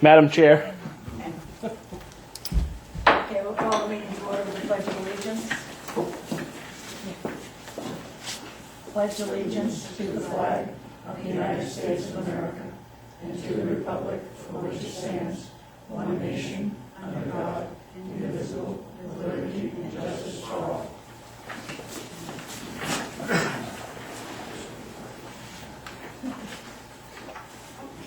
Madam Chair. Okay, we'll call the meeting to order with the Pledge of Allegiance. Pledge allegiance to the flag of the United States of America and to the republic for which it stands, one nation, under God, indivisible, with liberty and justice for all.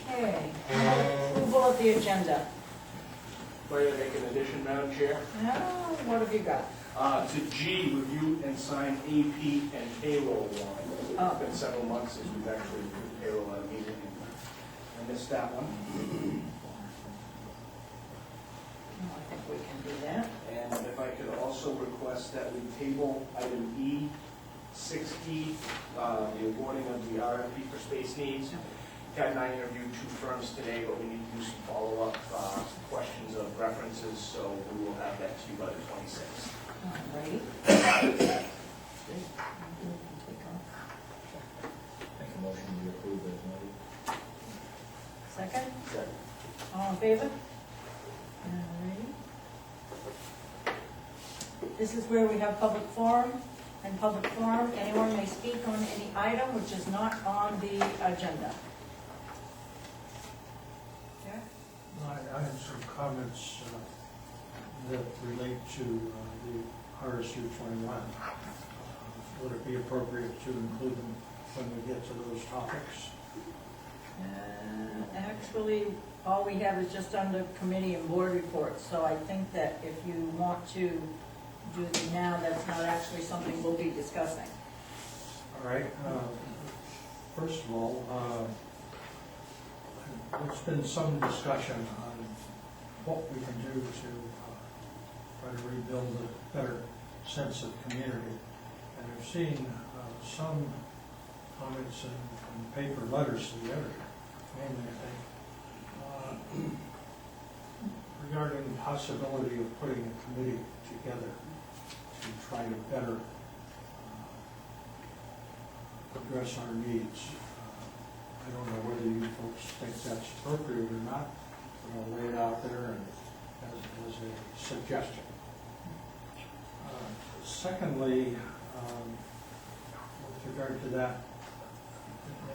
Okay, approval of the agenda. May I make an addition, Madam Chair? Now, what have you got? To G, review and sign AP and payroll warrant. It's been several months since we've actually reviewed payroll at a meeting. I missed that one. Oh, I think we can do that. And if I could also request that we table item E60, the awarding of the RFP for space needs. Kat and I interviewed 2 firms today, but we need to do some follow-up questions of references, so we will have that to you by the 26th. All right. Make a motion to approve as noted. Second? All in favor? All right. This is where we have public forum. In public forum, anyone may speak on any item which is not on the agenda. Jack? I have some comments that relate to the RSU 21. Would it be appropriate to include them when we get to those topics? Actually, all we have is just under committee and board reports, so I think that if you want to do them now, that's not actually something we'll be discussing. All right. First of all, there's been some discussion on what we can do to try to rebuild a better sense of community. And I've seen some comments and paper letters to the editor, mainly I think, regarding the possibility of putting a committee together to try to better address our needs. I don't know whether you folks think that's appropriate or not, but I'll lay it out there and as a suggestion. Secondly, with regard to that,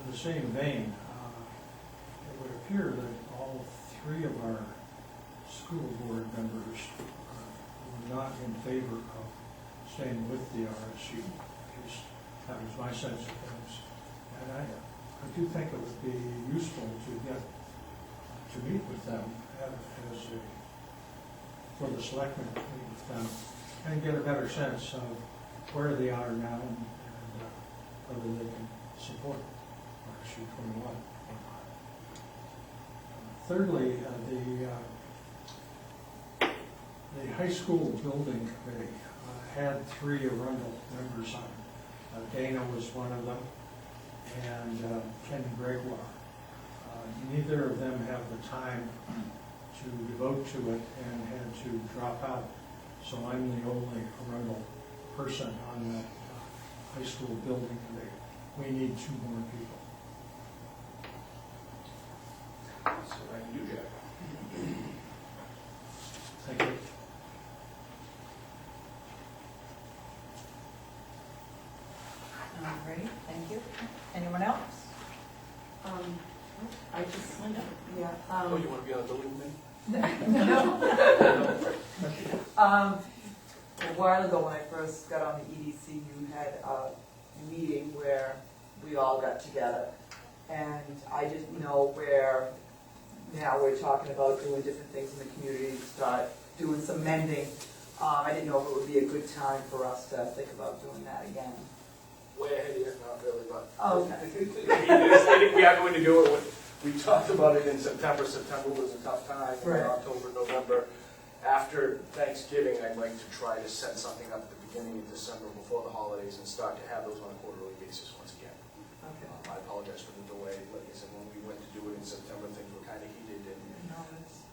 in the same vein, it would appear that all 3 of our school board members were not in favor of staying with the RSU. At least that was my sense of things. And I do think it would be useful to meet with them for the selectmen to meet with them and get a better sense of where they are now and whether they can support RSU 21. Thirdly, the high school building committee had 3 Arundel members on it. Dana was one of them, and Ken Gregoire. Neither of them have the time to devote to it and had to drop out. So I'm the only Arundel person on that high school building committee. We need 2 more people. So I can do that. Thank you. All right, thank you. Anyone else? I just, Linda? yeah. Oh, you want to be on the building committee? A while ago when I first got on the EDC, you had a meeting where we all got together. And I didn't know where, now we're talking about doing different things in the community, start doing some mending. I didn't know if it would be a good time for us to think about doing that again. Way ahead of you, not really, but. Oh, okay. I think we are going to do it. We talked about it in September. September was a tough time. Right. October, November. After Thanksgiving, I'd like to try to set something up at the beginning of December before the holidays and start to have those on a quarterly basis once again. Okay. I apologize for the delay. Like I said, when we went to do it in September, things were kind of heated, and No, that's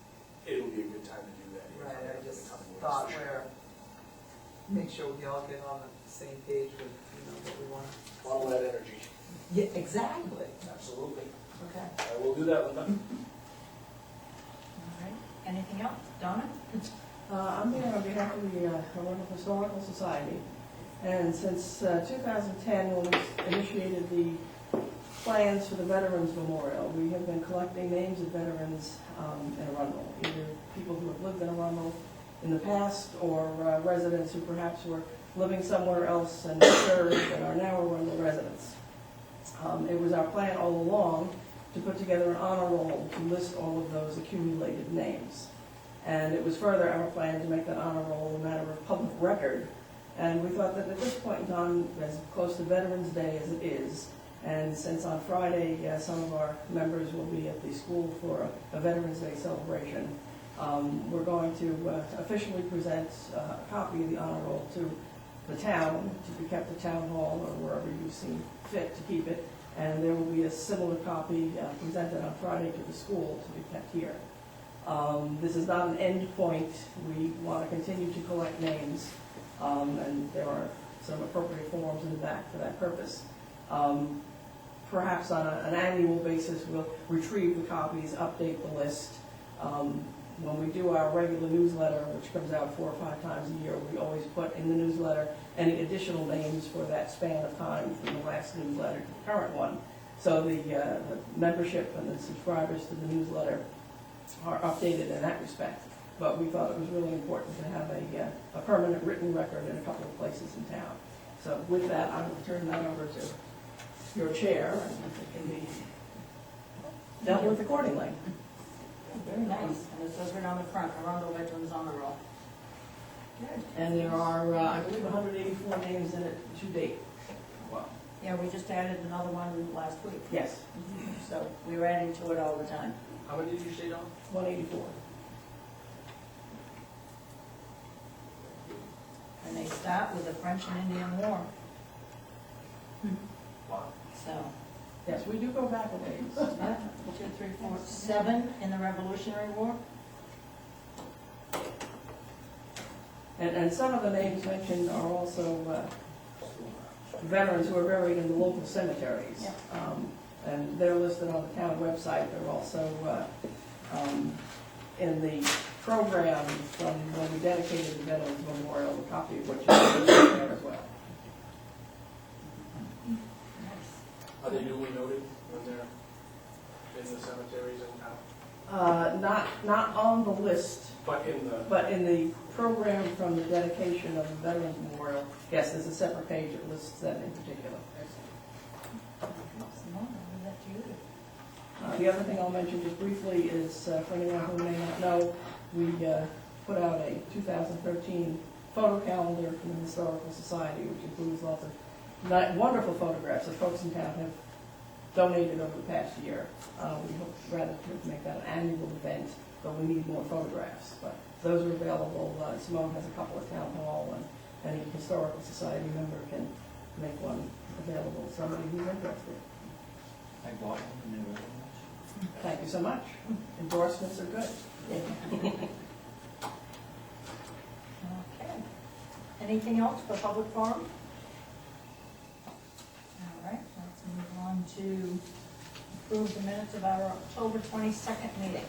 it'll be a good time to do that. right. I just thought make sure we all get on the same page with, what we want. All that energy. Yeah, exactly. Absolutely. Okay. I will do that, Linda. Anything else? Donna? I'm here on behalf of the Arundel Historical Society. And since 2010, when we initiated the plans for the Veterans Memorial, we have been collecting names of veterans in Arundel, either people who have lived in Arundel in the past or residents who perhaps were living somewhere else and served and are now Arundel residents. It was our plan all along to put together an honor roll to list all of those accumulated names. And it was further our plan to make that honor roll a matter of public record. And we thought that at this point in time, as close to Veterans Day as it is, and since on Friday some of our members will be at the school for a Veterans Day celebration, we're going to officially present a copy of the honor roll to the town, to be kept at Town Hall or wherever you see fit to keep it. And there will be a similar copy presented on Friday to the school to be kept here. This is not an end point. We want to continue to collect names, and there are some appropriate forms in the back for that purpose. Perhaps on an annual basis, we'll retrieve the copies, update the list. When we do our regular newsletter, which comes out 4 or 5 times a year, we always put in the newsletter any additional names for that span of time from the last newsletter to the current one. So the membership and the subscribers to the newsletter are updated in that respect. But we thought it was really important to have a permanent written record in a couple of places in town. So with that, I will turn that over to your chair, and it can be dealt with accordingly. Very nice. And it says right on the front, Arundel Veterans Honor Roll. Good. And there are, I believe, 184 names in it to date. Wow. Yeah, we just added another one last week. Yes, So we're adding to it all the time. How many did you say, Don? 184. And they start with the French and Indian War. Wow. So, Yes, we do go back a ways. yeah, 2, 3, 4, 7 in the Revolutionary War. And some of the names mentioned are also veterans who are buried in the local cemeteries. Yeah. And they're listed on the town website. They're also in the program from when we dedicated the Veterans Memorial, a copy of which is there as well. Are they duly noted when they're in the cemeteries in town? Not on the list, But in the, but in the program from the dedication of the Veterans Memorial, yes, there's a separate page that lists that in particular. Simone, I'll leave that to you. The other thing I'll mention just briefly is, for anyone who may not know, we put out a 2013 photo calendar from the Historical Society, which includes lots of wonderful photographs that folks in town have donated over the past year. We hope rather to make that an annual event, but we need more photographs. But those are available. Simone has a couple at Town Hall, and any Historical Society member can make one available to somebody who's interested. I bought one and they were very much. Thank you so much. Endorsements are good. Okay. Anything else for public forum? All right, let's move on to approve the minutes of our October 22nd meeting.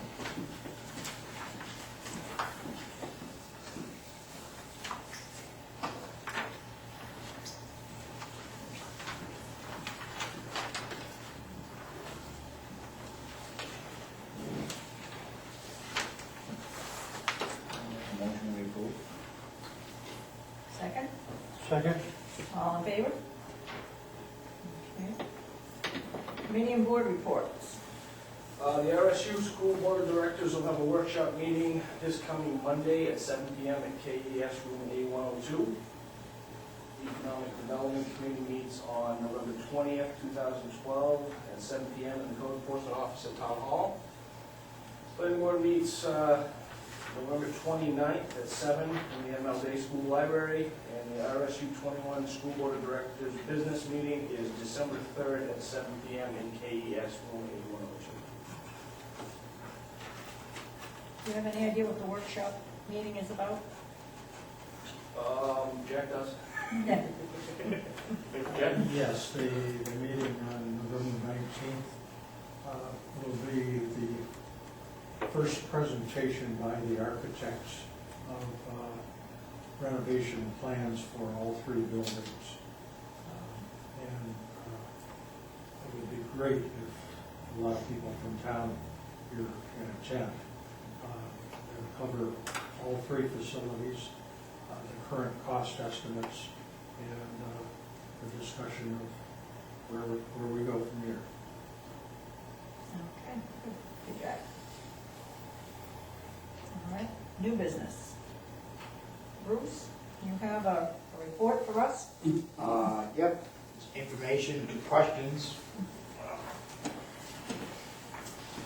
Motion we approve. Second? Second? All in favor? Okay. Committee and board reports. The RSU School Board of Directors will have a workshop meeting this coming Monday at 7 p.m. at KES Room A102. The Economic Development Committee meets on November 20th, 2012 at 7 p.m. in the Code Enforcement Office at Town Hall. Planning Board meets November 29th at 7 in the ML Day School Library, and the RSU 21 School Board of Directors Business Meeting is December 3rd at 7 p.m. in KES Room A102. Do you have any idea what the workshop meeting is about? Jack does. Yeah. Jack? Yes, the meeting on November 19th will be the first presentation by the architects of renovation plans for all three buildings. And it would be great if a lot of people from town here can attend. It would cover all three facilities, the current cost estimates, and the discussion of where we go from here. Okay, good job. All right, new business. Bruce, you have a report for us? Yep, information to questions.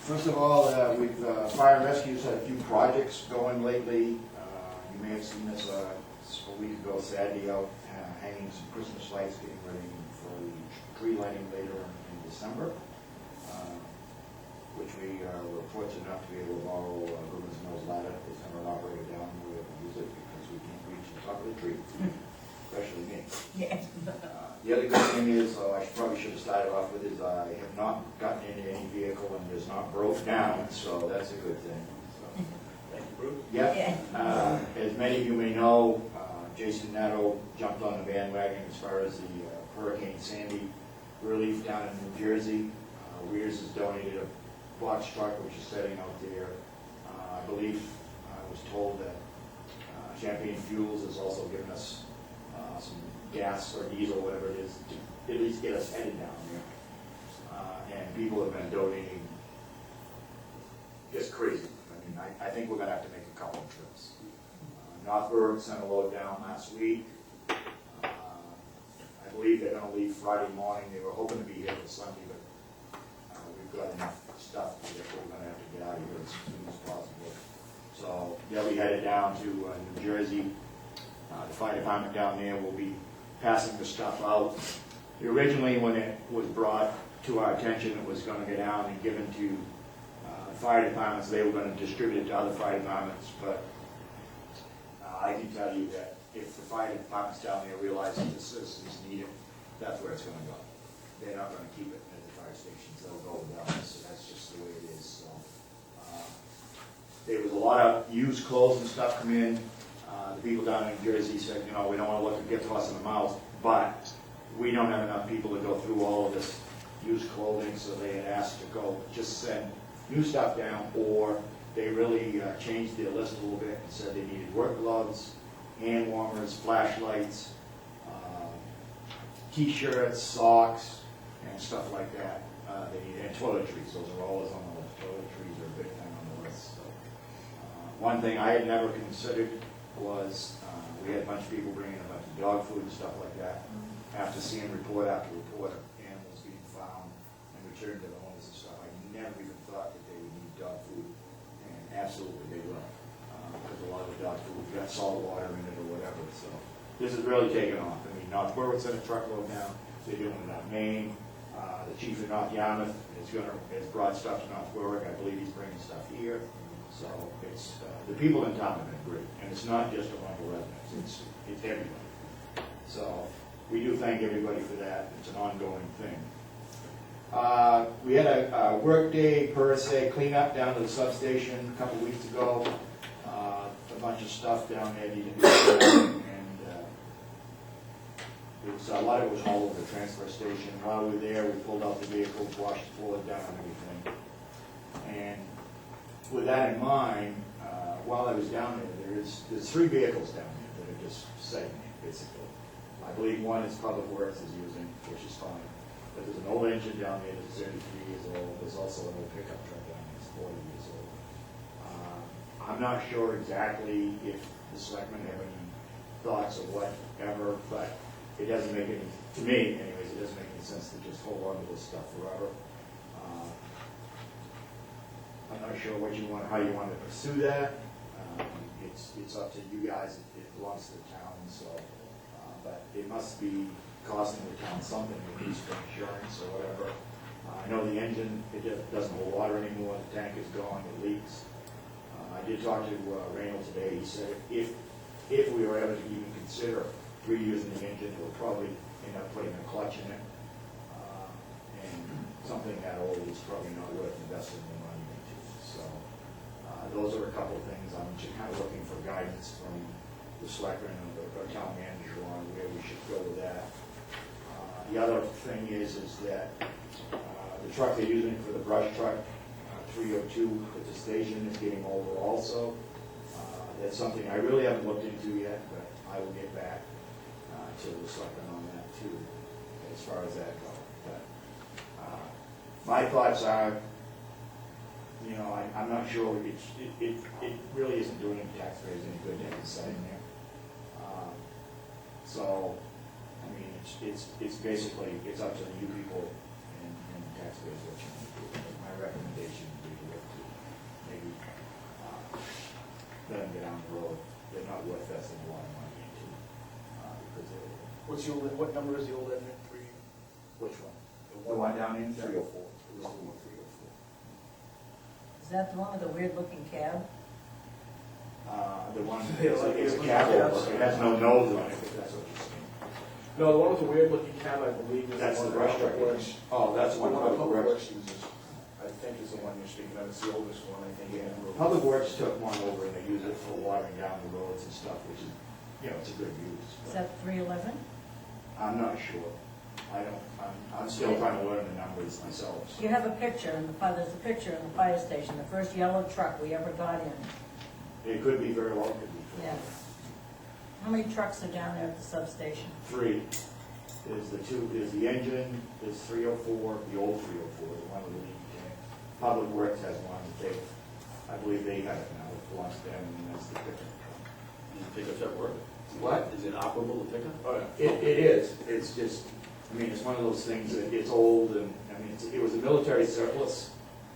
First of all, we've, fire and rescue's had a few projects going lately. You may have seen this a week ago, Saturday, out hanging some Christmas lights, getting ready for the tree lighting later in December, which we were fortunate enough to be able to borrow Goodman's Mills ladder. They sent an operator down, we have to use it because we can't reach the top of the tree, especially me. Yes. The other good thing is, I probably should have started off with, is I have not gotten into any vehicle and it's not broke down, so that's a good thing. So, Thank you, Bruce. yeah. As many of you may know, Jason Netto jumped on the bandwagon as far as the Hurricane Sandy relief down in New Jersey. Weirs has donated a box truck which is setting out there. I believe I was told that Champagne Fuels has also given us some gas or diesel, whatever it is, to at least get us headed down there. And people have been donating just crazy. I mean, I think we're gonna have to make a couple of trips. Northburg sent a load down last week. I believe they're gonna leave Friday morning. They were hoping to be here for Sunday, but we've got enough stuff that we're gonna have to get out of here as soon as possible. So they'll be headed down to New Jersey. The fire department down there will be passing the stuff out. Originally, when it was brought to our attention, it was going to go down and given to fire departments. They were going to distribute it to other fire departments, but I can tell you that if the fire departments down there realize that the citizens need it, that's where it's going to go. They're not going to keep it at the fire stations. They'll go down, so that's just the way it is. So, there was a lot of used clothes and stuff come in. The people down in New Jersey said, you know, we don't want to look a gift horse in the mouth, but we don't have enough people to go through all of this used clothing, so they had asked to go just send new stuff down, or they really changed their list a little bit and said they needed work gloves, hand warmers, flashlights, t-shirts, socks, and stuff like that. They needed, and toiletries. Those are always on the list. Toiletries are a big thing on the list. So, one thing I had never considered was we had a bunch of people bringing a bunch of dog food and stuff like that. After seeing report after report of animals being found and returned to the owners and stuff, I never even thought that they would need dog food, and absolutely they will, because a lot of the dog food got salt water in it or whatever. So this is really taken off. I mean, North Berwick's in a truckload now. They're doing it out Maine. The chief of North Yarmouth has brought stuff to North Berwick. I believe he's bringing stuff here. So it's, the people in town have been great, and it's not just Arundel residents, it's everybody. So we do thank everybody for that. It's an ongoing thing. We had a work day per se cleanup down to the substation a couple weeks ago. A bunch of stuff down there needed to be done, and a lot of it was all over the transfer station. While we were there, we pulled out the vehicles, washed the floor down and everything. And with that in mind, while I was down there, there's 3 vehicles down there that are just sitting there, basically. I believe one is Public Works is using, which is fine. But there's an old engine down there that's 33 years old. There's also an old pickup truck down there that's 40 years old. I'm not sure exactly if the selectmen have any thoughts or whatever, but it doesn't make any, to me anyways, it doesn't make any sense to just hold on to this stuff forever. I'm not sure how you want to pursue that. It's up to you guys. It belongs to the town, so. But it must be costing the town something, at least for insurance or whatever. I know the engine, it just doesn't hold water anymore. The tank is gone. It leaks. I did talk to Randall today. He said if we were ever to even consider reusing the engine, we'll probably end up putting a clutch in it. And something that old is probably not worth investing the money into. So couple of things. I'm just kind of looking for guidance from the selectmen or town manager on where we should go with that. The other thing is that the truck they're using for the brush truck, 302 at the station, is getting older also. That's something I really haven't looked into yet, but I will get back to the selectmen on that too, as far as that goes. But my thoughts are, you know, I'm not sure, it really isn't doing any taxpayers any good to have it sitting there. So, I mean, it's basically, it's up to you people and taxpayers what you want to do. My recommendation would be to look to maybe let them get on the road. They're not worth investing a lot of money into. Because they're, What number is the old Edmund? which one? The one down in 304. It was the one 304. Is that the one with the weird-looking cab? The one, it's a cab, it has no nose on it, if that's what you're saying. No, the one with the weird looking cab, I believe, is That's the one brush that truck. Works. Oh, that's The one one Public Public Works. Works uses, I think is the one you're speaking of, it's the oldest one, I think. Yeah, Public Works took one over and they use it for watering down the roads and stuff, which is, you know, it's a good use. Is that 311? I'm not sure. I'm still trying to learn the numbers myself. so. You have a picture, there's a picture in the fire station, the first yellow truck we ever got in. It could be very well, could be. Yeah. How many trucks are down there at the substation? 3. There's the engine, there's 304, the old 304, the one with the leaky tank. Public Works has one, I believe they have it now, it belongs to them, and that's the pickup truck. Does the pickup truck work? What? Is it operable, the pickup? Oh, yeah. It is, it's just, I mean, it's one of those things that it's old, and, I mean, it was a military surplus,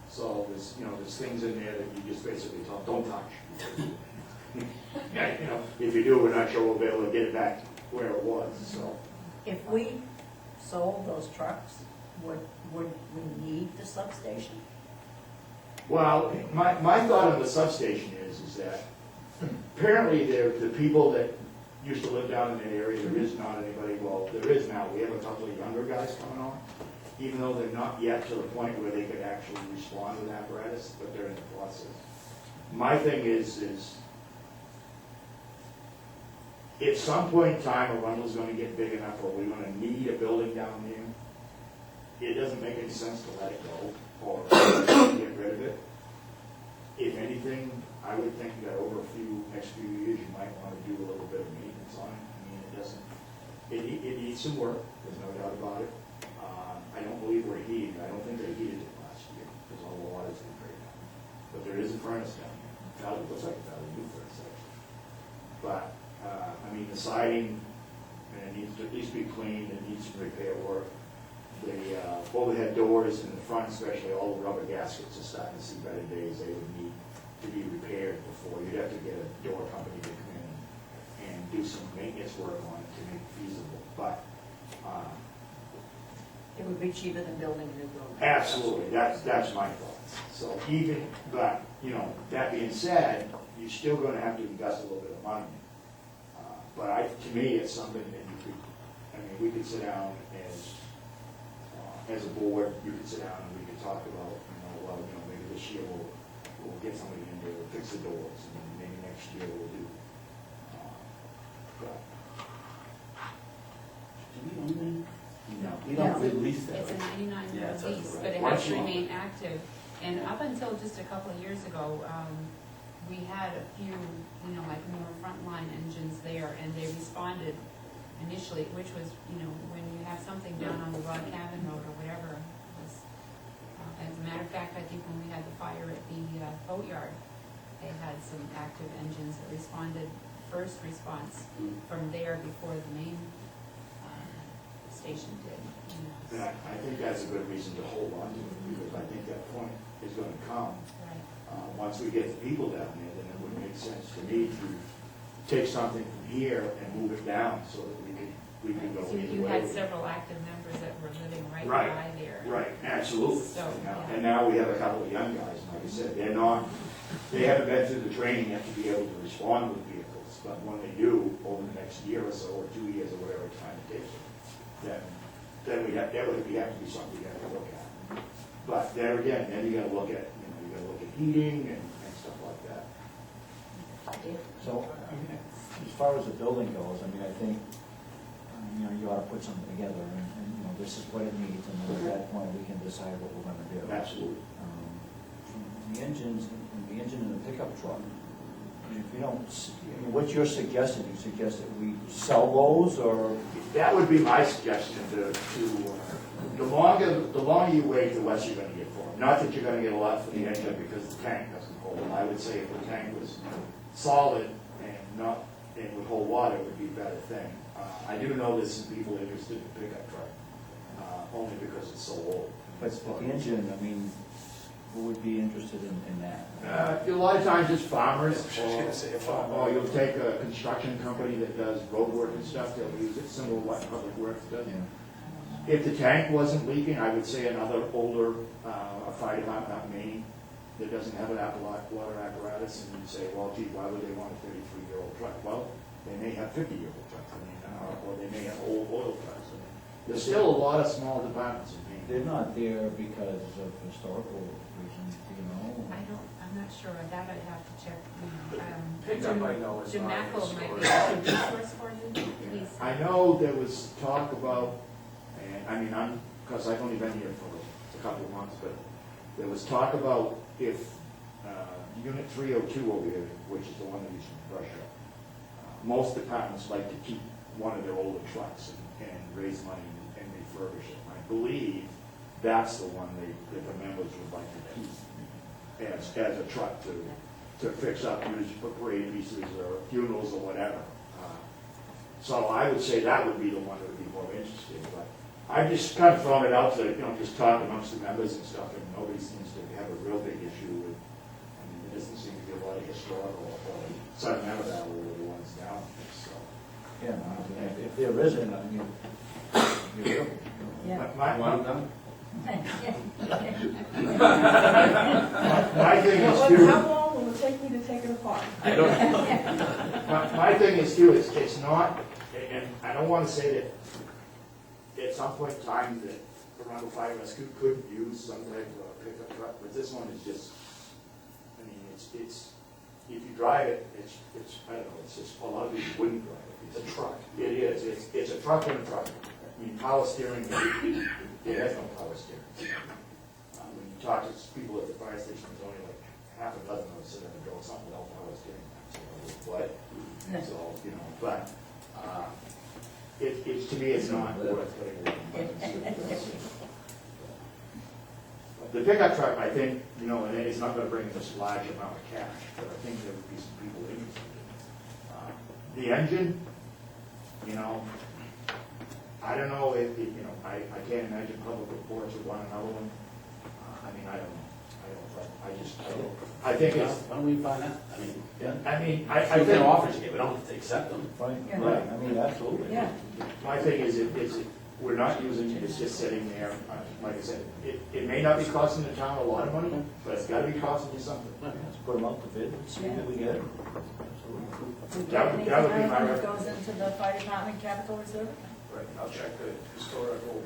so there's, you know, there's things in there that you just basically don't touch. Yeah, you know, if you do, we're not sure we'll be able to get it back where it was, so. If we sold those trucks, would we need the substation? Well, my thought on the substation is that apparently the people that used to live down in that area, there is not anybody, well, there is now, we have a couple of younger guys coming on, even though they're not yet to the point where they could actually respond with apparatus, but they're in the process. My thing is if some point in time Arundel's gonna get big enough or we're gonna need a building down there, it doesn't make any sense to let it go or get rid of it. If anything, I would think that over next few years, you might want to do a little bit of maintenance on it. I mean, it needs some work, there's no doubt about it. I don't believe we're heating, I don't think they heated it last year, because all the water's been great now. But there is a furnace down there, it looks like a fairly new furnace actually. But, I mean, the siding, and it needs to at least be cleaned, it needs some repair work. The overhead doors in the front, especially all the rubber gaskets are starting to see better days. They would need to be repaired before. You'd have to get a door company to come in and do some maintenance work on it to make it feasible. But It would be cheaper than building a new building. absolutely, that's my thoughts. So but you know, that being said, you're still going to have to invest a little bit of money. But to me, it's something that you could. I mean, we could sit down as a board, you could sit down and we could talk about, well, maybe this year we'll get somebody in there to fix the doors, and then maybe next year we'll do. Do we own them? No. We don't, we lease them. It's a 99-year Yeah, that's lease, right. but it Once has to you- remain active. And up until just a couple of years ago, we had a few, like more frontline engines there, and they responded initially, which was, when you have something down on the Rod Cabin Road or whatever. As a matter of fact, I think when we had the fire at the boatyard, they had some active engines that responded, first response from there before the main station did. And I think that's a good reason to hold on to it, because I think that point is going to come. Right. Once we get the people down there, then it would make sense to me to take something from here and move it down so that we could go So either you way. had several active members that were living right Right. by there. Right, absolutely. So, yeah. And now we have a couple of young guys, and like I said, they haven't been through the training yet to be able to respond with vehicles, but when they do, over the next year or so, or 2 years, or whatever time it takes, then that would have to be something we have to look at. But there again, then you gotta look at, heating and stuff like that. So, I mean, as far as the building goes, I mean, I think, you know, you ought to put something together, and, you know, this is what it needs, and then at that point, we can decide what we're gonna do. Absolutely. The engines, the engine in the pickup truck, I mean, if you don't, I mean, what you're suggesting, you suggest that we sell those, or? That would be my suggestion the longer you wait, the less you're gonna get for them. Not that you're gonna get a lot for the engine because the tank doesn't hold them. I would say if the tank was solid and would hold water, it would be a better thing. I do know there's some people interested in pickup truck, only because it's so old. But the engine, I mean, who would be interested in that? A lot of times it's farmers, I was gonna say a farmer. or you'll take a construction company that does road work and stuff, they'll use it, similar to what Public Works does. Yeah. If the tank wasn't leaking, I would say another older fire department, not Maine, that doesn't have an water apparatus, and you say, well, gee, why would they want a 33-year-old truck? Well, they may have 50-year-old trucks, or they may have old oil trucks. There's still a lot of small departments in Maine. They're not there because of historical reasons, do you know? I'm not sure, that I'd have to check, Pickup, I know, is Jim not Mackel might be historic. a good resource for you, please. I know there was talk about, and I mean, because I've only been here for a couple of months, but there was talk about if Unit 302 over here, which is the one that used from Russia, most departments like to keep one of their older trucks and raise money and refurbish it. I believe that's the one that the members would like to keep as a truck to fix up, use for parade pieces or funerals or whatever. So I would say that would be the one that would be more interesting, but I've just kind of thrown it out to, just talk amongst the members and stuff, and nobody seems to have a real big issue with, I mean, there doesn't seem to be a lot of historical or sentimental value with the ones down there, so. Yeah, I mean, if there isn't, I mean, you're. Yeah. My thing is Well, too, how long will it take me to take it apart? I don't know. my thing is too, it's not, and I don't want to say that at some point in time that Arundel Fire Rescue could use some type of pickup truck, but this one is just, I mean, it's, if you drive it, it's, I don't know, it's just, a lot of people wouldn't drive it. It's a truck. It is, it's a truck and a truck. I mean, power steering, it has no power steering. When you talk to people at the fire station, there's only like half a dozen of us sit there and go, something without power steering. So, what? So, but, it's, to me, it's not worth putting a buttons. The pickup truck, I think, and it's not gonna bring this large amount of cash, but I think there would be some people interested in it. The engine, I don't know if, I can't imagine Public Reports would want another one. I mean, I don't know. I think it's, Why don't we find out? I mean, yeah. I I think think, offers you, we don't have to accept them. Fine, Yeah. right, I mean, absolutely. Yeah. my thing is, we're not using it, it's just sitting there. Like I said, it may not be costing the town a lot of money, but it's gotta be costing you something. Let's put them out to bid and see what we get. That would be my It goes into the fire department capital reserve? Right, I'll check the historical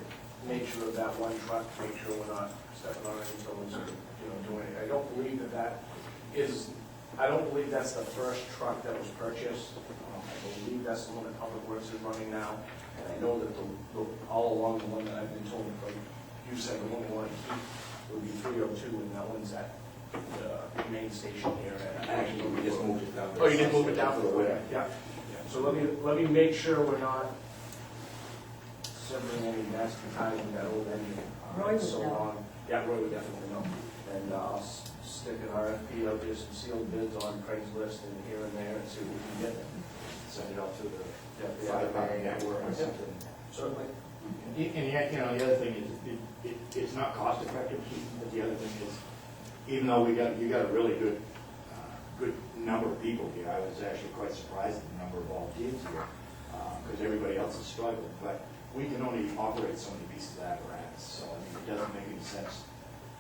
nature of that one truck, to make sure we're not stepping on any toes or, doing it. I don't believe I don't believe that's the first truck that was purchased. I believe that's the one that Public Works is running now. And I know that all along, the one that I've been told from, you said the one we want to keep would be 302, and that one's at the main station here. Actually, we just moved it down. Oh, you did move it down for the winter? Yeah. So let me make sure we're not severing any nasty ties with that old engine. Roy would So know. long. Yeah, Roy would definitely know. And I'll stick an RFP out there, some sealed bids on Craigslist and here and there, and see what we can get. Send it out to the fire department network or something. Certainly. And yet, the other thing is, it's not cost effective, but the other thing is, even though you got a really good number of people here, I was actually quite surprised at the number of volunteers here, because everybody else is struggling, but we can only operate so many pieces of apparatus, so I mean, it doesn't make any sense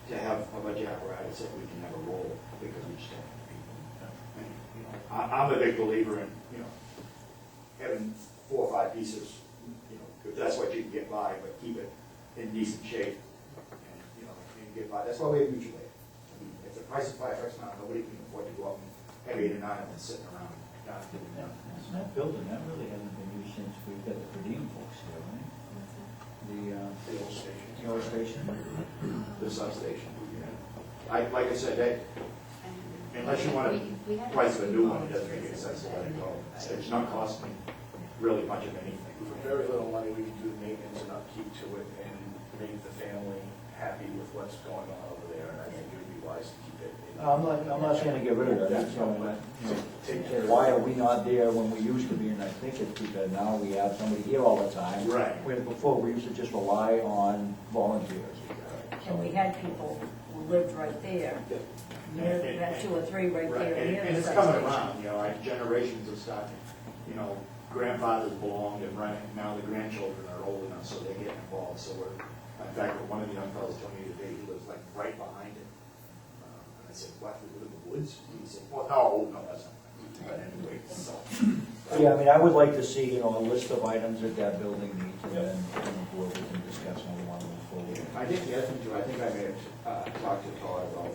to have a bunch of apparatus that we can never roll, because we just don't have people. And, I'm a big believer in, having 4 or 5 pieces, if that's what you can get by, but keep it in decent shape, and get by. That's why we have mutual aid. I mean, if the price of fire trucks now, nobody can afford to go up and heavy 8 or 9 have been sitting around, not getting done. That building, that really hasn't been used since we've got the per diem folks here, right? The old station. The old station. The substation. Like I said, that, unless you want to price a new one, it doesn't make any sense to let it go. It's not costing really much of anything. For very little money, we can do the maintenance and upkeep to it and make the family happy with what's going on over there, and I think it would be wise to keep it. I'm not saying to get rid of it, I'm saying that, why are we not there when we used to be, and I think it's because now we have somebody here all the time. Right. Where before, we used to just rely on volunteers. And we had people who lived right there. Near that 2 or 3 right Right, there. and near the it's coming substation. around, you know, like generations are starting, you know, grandfathers belonged and running, now the grandchildren are old enough, so they're getting involved, so we're, in fact, one of the young fellows told me today, he lives like right behind it. And I said, what, we live in the woods? He said, well, no, that's not, but anyway, so. Yeah, I mean, I would like to see, you know, a list of items that that building needs, and then, board we can discuss how we want to move forward. I think the other thing too, I think I may have talked to Todd about,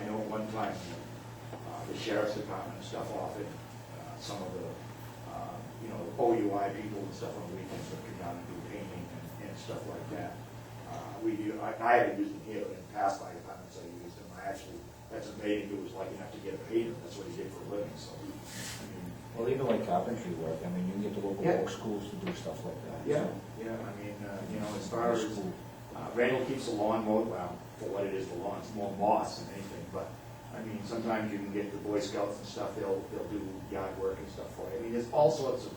I know at one time, the sheriff's department and stuff offered some of the, you know, OUI people and stuff on the weekends would come down and do painting and stuff like that. I haven't used them here, but in past fire departments I used them. I actually, that's a mate who was lucky enough to get a painter, that's what he did for a living, so. I mean, Well, even like carpentry work, I mean, you can get the local Yeah. folk schools to do stuff like that. Yeah, I mean, you know, as far as, Randall keeps the lawn mowed, well, for what it is, the lawn, it's more moss than anything, but, I mean, sometimes you can get the Boy Scouts and stuff, they'll do yard work and stuff for you. I mean, there's all sorts of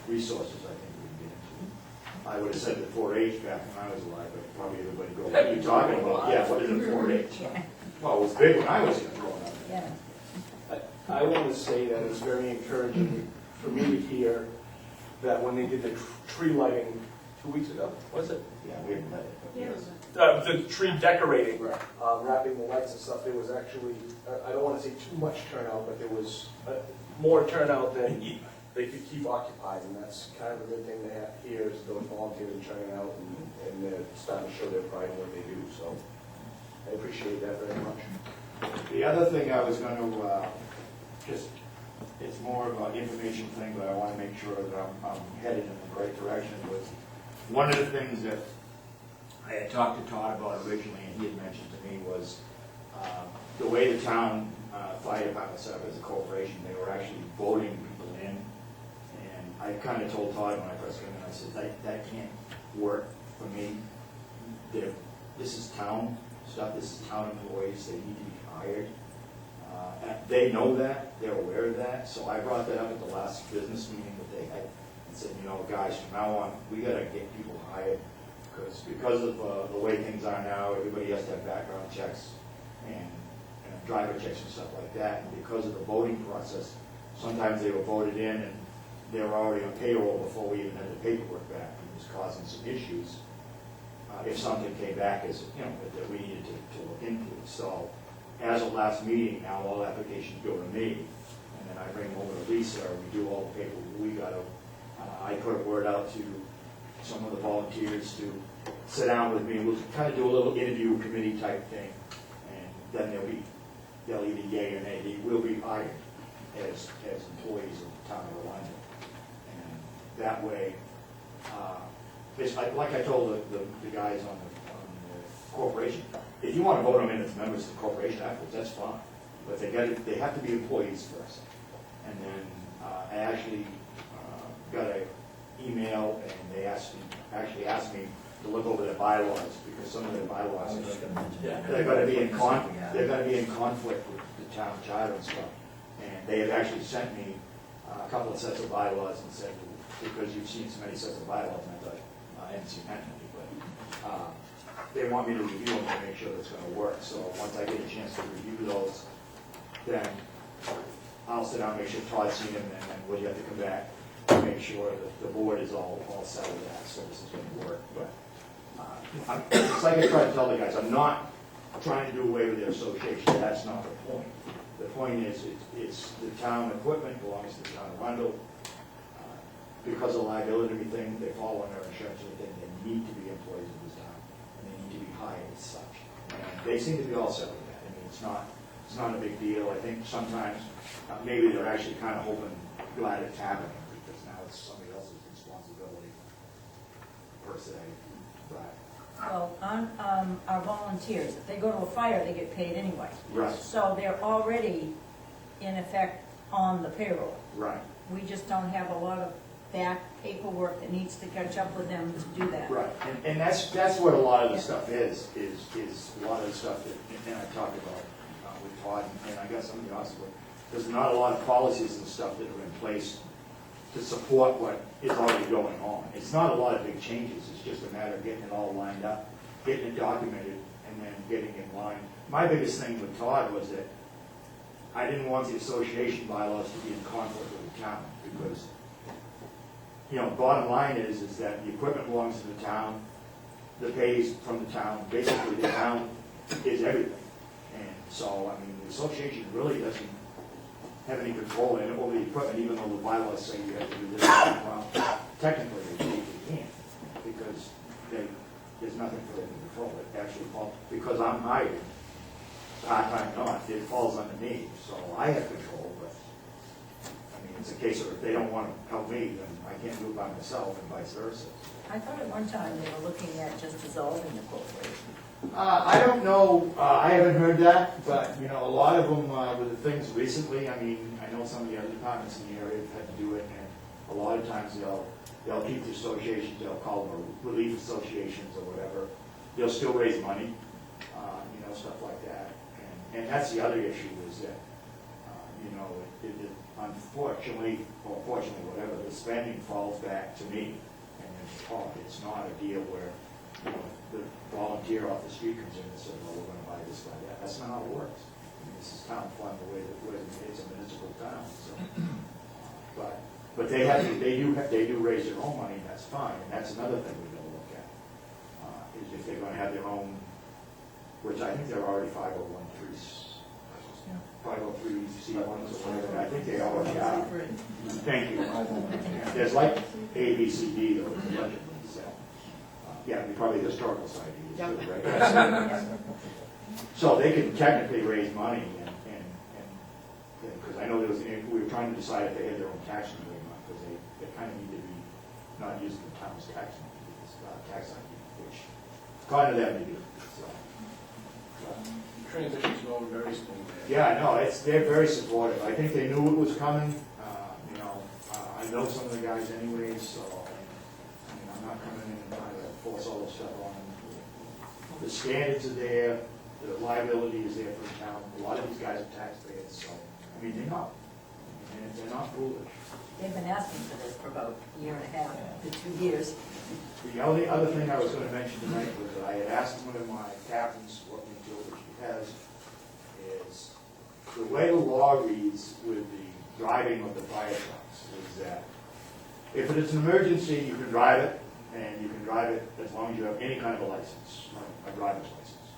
resources I think we can get into. I would have said the 4-H back when I was alive, but probably everybody go, what are you talking about? Yeah, what is a 4-H? Well, it was big when I was here growing up. Yeah. I want to say that it's very encouraging for me to hear that when they did the tree lighting 2 weeks ago, was it? Yeah, we haven't let it, but yes. The tree decorating, wrapping the lights and stuff, there was actually, I don't want to say too much turnout, but there was more turnout than they could keep occupied, and that's kind of a good thing to have here, is those volunteers are turning out, and they're starting to show their pride in what they do, so I appreciate that very much. The other thing I was going to, just, it's more of an information thing, but I want to make sure that I'm headed in the right direction, was one of the things that I had talked to Todd about originally, and he had mentioned to me, was the way the town fire department set up as a corporation, they were actually voting people in. And I kind of told Todd when I first came in, I said, that can't work for me. This is town stuff, this is town employees, they need to be hired. They know that, they're aware of that, so I brought that up at the last business meeting that they had, and said, you know, guys, from now on, we gotta get people hired, because of the way things are now, everybody has to have background checks and driver checks and stuff like that, and because of the voting process, sometimes they were voted in and they were already on payroll before we even had the paperwork back, and it was causing some issues if something came back as, you know, that we needed to look into. So, as of last meeting, now all applications go to me, and then I bring them over to Lisa, we do all the paperwork we got to. I put a word out to some of the volunteers to sit down with me, and we'll kind of do a little interview committee type thing, and then they'll either yay or nay. They will be hired as employees of the town of Arundel, and that way, like I told the guys on the corporation, if you want to vote them in as members of the corporation afterwards, that's fine. But they have to be employees first. And then I actually got an email, and they actually asked me to look over their bylaws, because some of their bylaws they're going to be in conflict with the town charter and stuff. And they have actually sent me a couple of sets of bylaws and said, because you've seen so many sets of bylaws, and I thought, I haven't seen that many, but they want me to review them to make sure that's going to work. So once I get a chance to review those, then I'll sit down, make sure Todd's seen them, and then we'll have to come back and make sure that the board is all set with that, so this is going to work. But it's like I try to tell the guys, I'm not trying to do away with their association. That's not the point. The point is, it's the town equipment belongs to the town of Arundel. Because of the liability thing, they fall under insurance and everything. They need to be employees of this town, and they need to be hired as such. And they seem to be all set with that. I mean, it's not it's not a big deal. I think sometimes, maybe they're actually kind of hoping, glad it's happening, because now it's somebody else's responsibility, per se, but, Well, on our volunteers, if they go to a fire, they get paid anyway. right, So they're already, in effect, on the payroll. right, We just don't have a lot of back paperwork that needs to catch up with them to do that. right. And that's what a lot of the stuff is a lot of the stuff that, and I talked about with Todd, and I guess somebody else, but there's not a lot of policies and stuff that are in place to support what is already going on. It's not a lot of big changes, it's just a matter of getting it all lined up, getting it documented, and then getting in line. My biggest thing with Todd was that I didn't want the association bylaws to be in conflict with the town, because, you know, bottom line is that the equipment belongs to the town, the pay is from the town, basically the town is everything. And so, I mean, the association really doesn't have any control over the equipment, even though the bylaws say you have to do this. Well, technically, they can't, because there's nothing for them to control. It actually falls, because I'm hired, part-time not, it falls under me, so I have control, but, I mean, it's a case of if they don't want to help me, then I can't do it by myself, and vice versa. I thought at one time they were looking at just dissolving the corporation. I don't know, I haven't heard that, but, you know, a lot of them, with the things recently, I mean, I know some of the other departments in the area have had to do it, and a lot of times they'll keep the associations, they'll call them relief associations or whatever. They'll still raise money, you know, stuff like that. And that's the other issue is that, you know, unfortunately, or fortunately, whatever, the spending falls back to me. And it's not a deal where, you know, the volunteer off the street comes in and says, well, we're gonna buy this, buy that. That's not how it works. I mean, this is town fund, the way that it's a municipal town, so. But they do raise their own money, and that's fine, and that's another thing we're gonna look at. Is if they're gonna have their own, which I think they're already 501(c)(1)s or whatever, I think they already are. Thank you. There's like A, B, C, D, though, allegedly, so. Yeah, probably the historical society is too, right? So they can technically raise money, and because I know we were trying to decide if they had their own tax money or not, because they kind of need to be not using the town's tax money, tax ID, which kind of them to do, so. Transition's going very smoothly. Yeah, no, they're very supportive. I think they knew it was coming. You know, I know some of the guys anyways, so I mean, I'm not coming in and trying to force all this stuff on them. The standards are there, the liability is there for the town. A lot of these guys are taxpayers, so, I mean, they're not. And they're not foolish. They've been asking for this for about a year and a half to 2 years. The only other thing I was going to mention tonight was that I had asked one of my captains what we do, which he has, is the way the law reads with the driving of the fire trucks is that if it is an emergency, you can drive it, and you can drive it as long as you have any kind of a license, like a driver's license.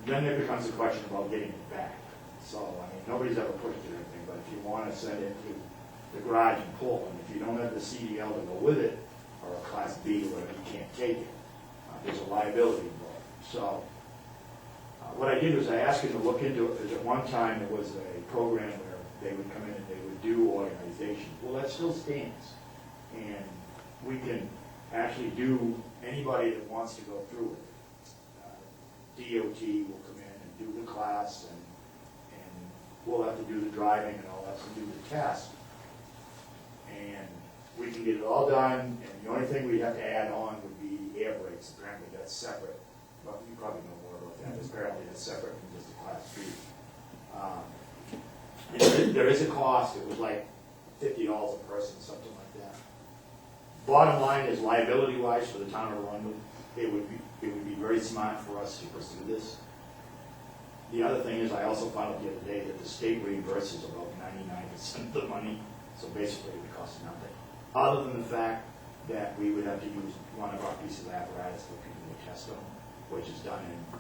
Then there becomes a question about getting it back. So, I mean, nobody's ever pushed it or anything, but if you want to send it to the garage in Portland, if you don't have the CDL to go with it, or a Class B or whatever, you can't take it. There's a liability involved. So, what I did was I asked him to look into it, because at one time there was a program where they would come in and they would do organization. Well, that still stands. And we can actually do, anybody that wants to go through it, DOT will come in and do the class, and we'll have to do the driving and all that, so do the test. And we can get it all done, and the only thing we'd have to add on would be air brakes. Apparently that's separate. Well, you probably know more about that. Apparently that's separate from just a Class B. There is a cost. It was like $50 a person, something like that. Bottom line is, liability-wise for the town of Arundel, it would be very smart for us to pursue this. The other thing is, I also found out the other day that the state reimburses about 99% of the money, so basically it would cost nothing. Other than the fact that we would have to use one of our pieces of apparatus for people to test on, which is done in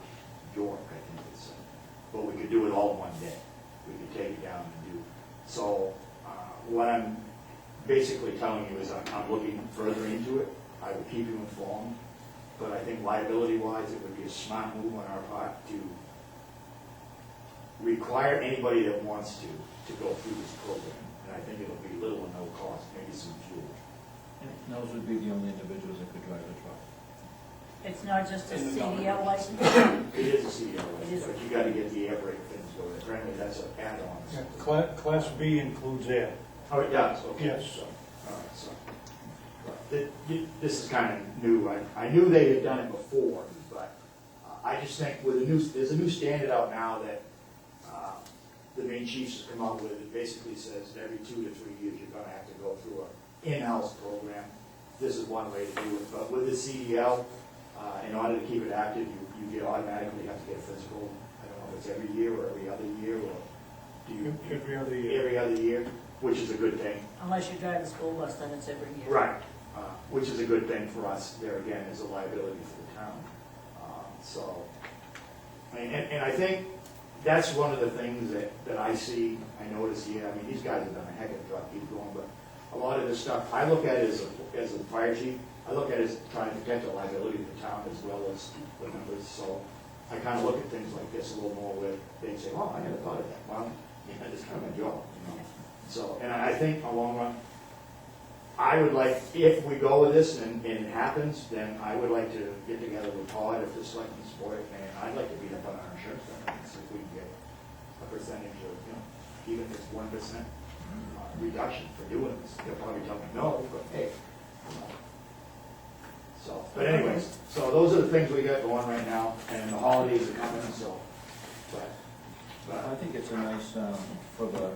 York, I think it's. But we could do it all in one day. We could take it down and do. So what I'm basically telling you is I'm looking further into it. I will keep you informed. But I think liability-wise, it would be a smart move on our part to require anybody that wants to go through this program. And I think it'll be little or no cost, maybe some fuel. And those would be the only individuals that could drive the truck. It's not just a In the CDL license? It is a CDL It license, is. but you gotta get the air brake things going. Apparently, that's an add-on. Yeah, Class B includes air. Oh, it does, okay. Yes. So, all right, so. This is kind of new. I knew they had done it before, but I just think with there's a new standard out now that the Maine Chiefs has come out with. It basically says that every 2 to 3 years, you're gonna have to go through an in-house program. This is one way to do it, but with the CDL, in order to keep it active, you automatically have to get a physical. I don't know if it's every year or every other year, or do you? Every other year. Every other year, which is a good thing. Unless you drive a school bus, then it's every year. Right, which is a good thing for us. There again is a liability for the town. So, and I think that's one of the things that I see, I notice here. I mean, these guys have done a heck of a job, keep going, but a lot of this stuff, I look at it as a fire chief. I look at it as trying to protect the liability of the town as well as the members. So I kind of look at things like this a little more where they say, oh, I never thought of that. Well, yeah, it's kind of my job, you know. So, and I think in the long run, I would like, if we go with this and it happens, then I would like to get together with Todd, if the selectmen support it, and I'd like to beat up on our insurance companies if we can get a percentage of, you know, even if it's 1% reduction for doing this. They'll probably tell me no, but hey. You know. So, but anyways, so those are the things we got going right now, and the holidays are coming, so, but I think it's a nice, for the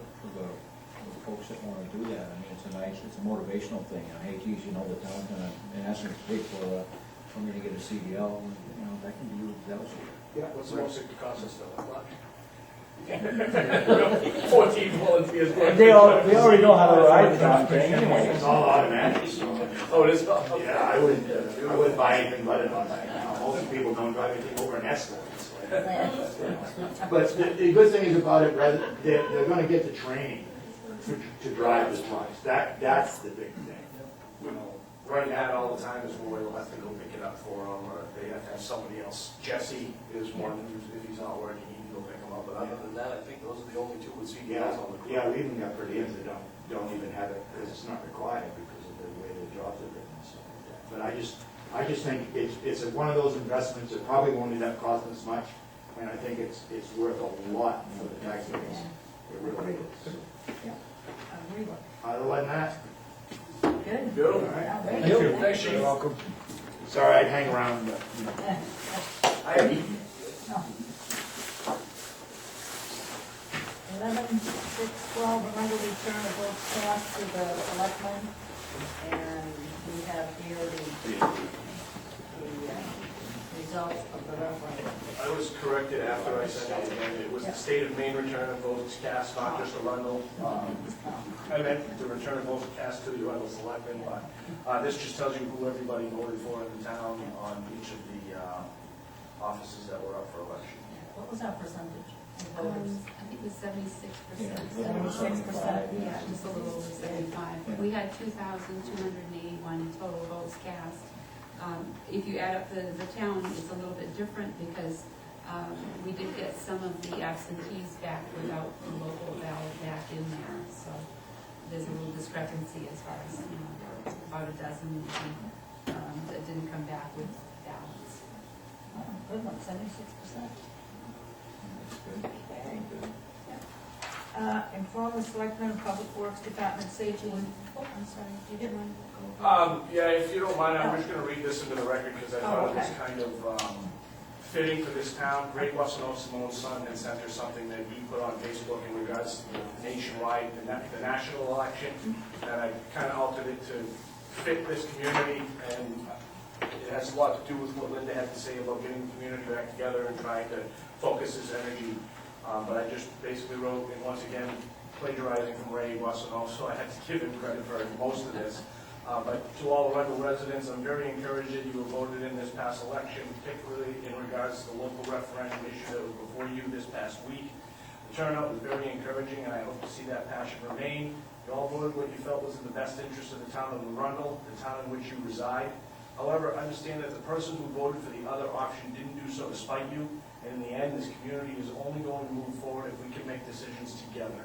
folks that wanna do that, I mean, it's a motivational thing. Hey, geez, you know, the town's gonna, in essence, pay for me to get a CDL, you know, that can be used elsewhere. Yeah, what's the most it could cost us though? 14 volunteers. They already know how to ride the darn thing anyway. it's all automatic, so. Oh, it is? Yeah, I wouldn't buy anything but it on that. Most people don't drive anything over an Escalade. But the good thing is about it, they're gonna get the training to drive the trucks. That's the big thing. You know, right now, all the time is Roy will have to go pick it up for them, or they have to have somebody else. Jesse is one who's, if he's not working, he can go pick them up. But other than that, I think those are the only two with CDLs on the crew. Yeah, we even got per diems that don't even have it, because it's not required because of the way the jobs are written and stuff like that. But I just think it's one of those investments that probably won't end up costing us much, and I think it's worth a lot for the taxpayers. It really is. Other than that, Good. Good. all right. Thank you. Thanks, Chief. You're welcome. Sorry, I'd hang around, but, you know. I have eaten. 11/6/12, Arundel return of votes cast to the selectmen, and we have here the results of the referendum. I was corrected after I said it again. It was the state of Maine return of votes cast, not just Arundel. I meant the return of votes cast to the Arundel Selectmen, but this just tells you who everybody voted for in the town on each of the offices that were up for election. What was our percentage of voters? I think it was 76%. 76%. Yeah, just a little over 75. We had 2,281 total votes cast. If you add up the town, it's a little bit different because we did get some of the absentees back without the local ballot back in there. So there's a little discrepancy as far as, about a dozen that didn't come back with ballots. Oh, good one, 76%. Very good. Inform the selectmen of Public Works Department safety and, oh, I'm sorry, you did one. Yeah, if you don't mind, I'm just going to read this into the record because I thought it was okay. kind of fitting for this town. Great Western Simone's son had sent her something that he put on Facebook in regards to the nationwide, the national election, and I kind of altered it to fit this community, and it has a lot to do with what Linda had to say about getting the community back together and trying to focus his energy. But I just basically wrote, and once again, plagiarizing from Ray Wassano, so I had to give him credit for most of this. But to all Arundel residents, I'm very encouraged that you were voted in this past election, particularly in regards to the local referendum issue that was before you this past week. The turnout was very encouraging, and I hope to see that passion remain. You all voted what you felt was in the best interest of the town of Arundel, the town in which you reside. However, understand that the person who voted for the other option didn't do so to spite you. And in the end, this community is only going to move forward if we can make decisions together.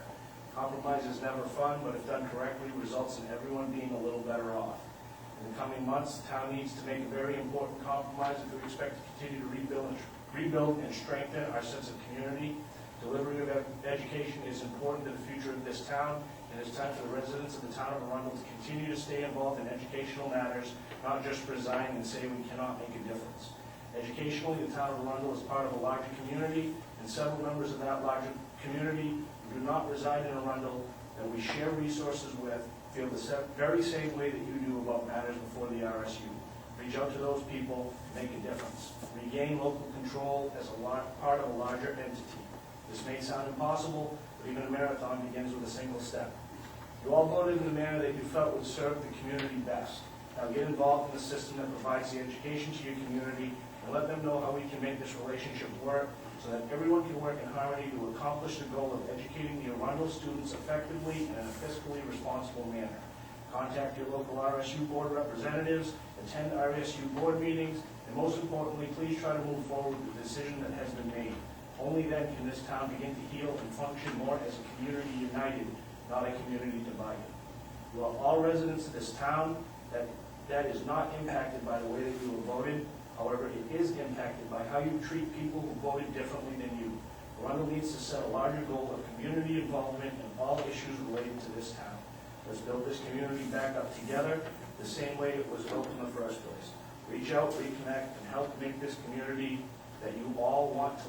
Compromise is never fun, but if done correctly, results in everyone being a little better off. In the coming months, the town needs to make a very important compromise if we expect to continue to rebuild and strengthen our sense of community. Delivery of education is important to the future of this town, and it's time for the residents of the town of Arundel to continue to stay involved in educational matters, not just resign and say we cannot make a difference. Educationally, the town of Arundel is part of a larger community, and several members of that larger community who do not reside in Arundel that we share resources with feel the very same way that you do about matters before the RSU. Reach out to those people, make a difference. Regain local control as a part of a larger entity. This may sound impossible, but even a marathon begins with a single step. You all voted in the manner that you felt would serve the community best. Now get involved in the system that provides the education to your community and let them know how we can make this relationship work so that everyone can work in harmony to accomplish the goal of educating the Arundel students effectively and in a fiscally responsible manner. Contact your local RSU board representatives, attend RSU board meetings, and most importantly, please try to move forward with the decision that has been made. Only then can this town begin to heal and function more as a community united, not a community divided. You are all residents of this town. That is not impacted by the way that you were voted. However, it is impacted by how you treat people who voted differently than you. Arundel needs to set a larger goal of community involvement in all issues related to this town. Let's build this community back up together the same way it was built in the first place. Reach out, reconnect, and help make this community that you all want to